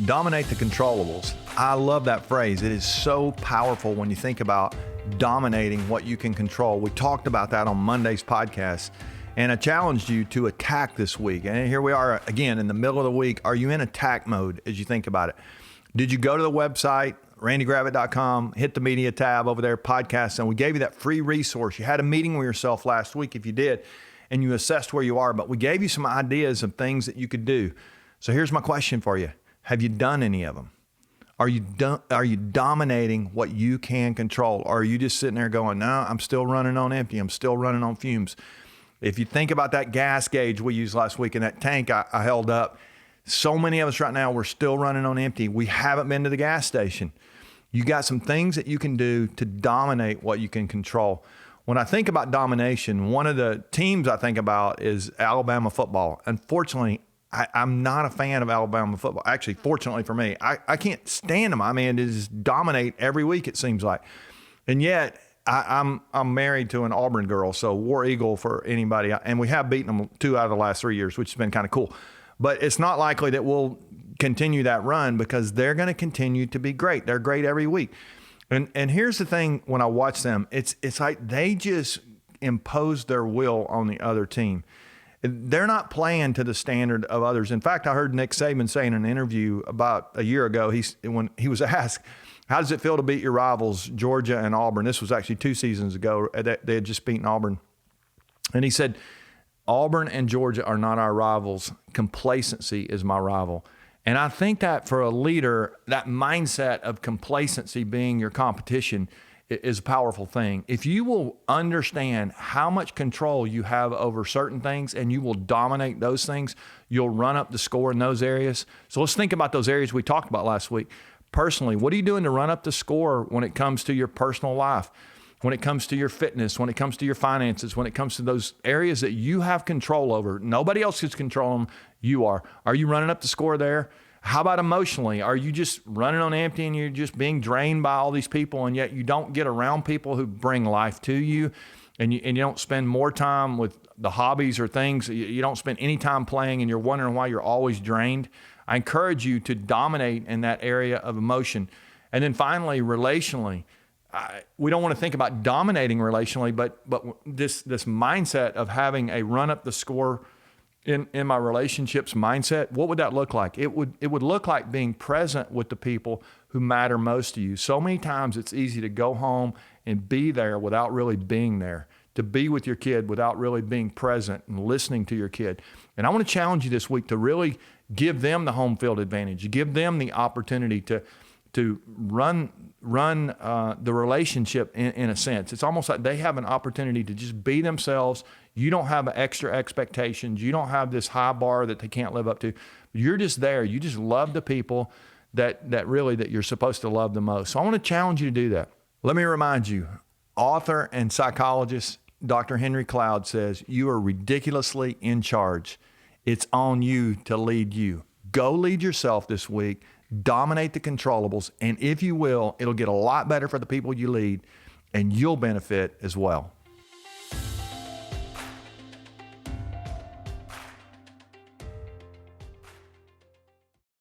Dominate the controllables. I love that phrase. It is so powerful when you think about dominating what you can control. We talked about that on Monday's podcast, and I challenged you to attack this week. And here we are again in the middle of the week. Are you in attack mode as you think about it? Did you go to the website, randygravett.com, hit the media tab over there, podcast, and we gave you that free resource. You had a meeting with yourself last week if you did, and you assessed where you are, but we gave you some ideas of things that you could do. So here's my question for you. Have you done any of them? Are you dominating what you can control? Or are you just sitting there going, no, I'm still running on empty. I'm still running on fumes. If you think about that gas gauge we used last week and that tank I held up, so many of us right now, we're still running on empty. We haven't been to the gas station. You got some things that you can do to dominate what you can control. When I think about domination, one of the teams I think about is Alabama football. Unfortunately, I'm not a fan of Alabama football. Actually, fortunately for me, I can't stand them. I mean, it just dominate every week, it seems like. And yet, I'm married to an Auburn girl, so War Eagle for anybody. And we have beaten them 2 out of the last 3 years, which has been kind of cool. But it's not likely that we'll continue that run because they're going to continue to be great. They're great every week. And here's the thing, when I watch them, it's like they just impose their will on the other team. They're not playing to the standard of others. In fact, I heard Nick Saban say in an interview about a year ago, when he was asked, how does it feel to beat your rivals, Georgia and Auburn? This was actually 2 seasons ago. They had just beaten Auburn. And he said, Auburn and Georgia are not our rivals. Complacency is my rival. And I think that for a leader, that mindset of complacency being your competition is a powerful thing. If you will understand how much control you have over certain things and you will dominate those things, you'll run up the score in those areas. So let's think about those areas we talked about last week. Personally, what are you doing to run up the score when it comes to your personal life, when it comes to your fitness, when it comes to your finances, when it comes to those areas that you have control over? Nobody else can control them. You are. Are you running up the score there? How about emotionally? Are you just running on empty and you're just being drained by all these people, and yet you don't get around people who bring life to you, and you don't spend more time with the hobbies or things? You don't spend any time playing and you're wondering why you're always drained? I encourage you to dominate in that area of emotion. And then finally, relationally, we don't want to think about dominating relationally, but this mindset of having a run up the score in my relationships mindset, what would that look like? It would look like being present with the people who matter most to you. So many times it's easy to go home and be there without really being there, to be with your kid without really being present and listening to your kid. And I want to challenge you this week to really give them the home field advantage, give them the opportunity to run the relationship in a sense. It's almost like they have an opportunity to just be themselves. You don't have extra expectations. You don't have this high bar that they can't live up to. You're just there. You just love the people that you're supposed to love the most. So I want to challenge you to do that. Let me remind you, author and psychologist Dr. Henry Cloud says, you are ridiculously in charge. It's on you to lead you. Go lead yourself this week. Dominate the controllables. And if you will, it'll get a lot better for the people you lead, and you'll benefit as well.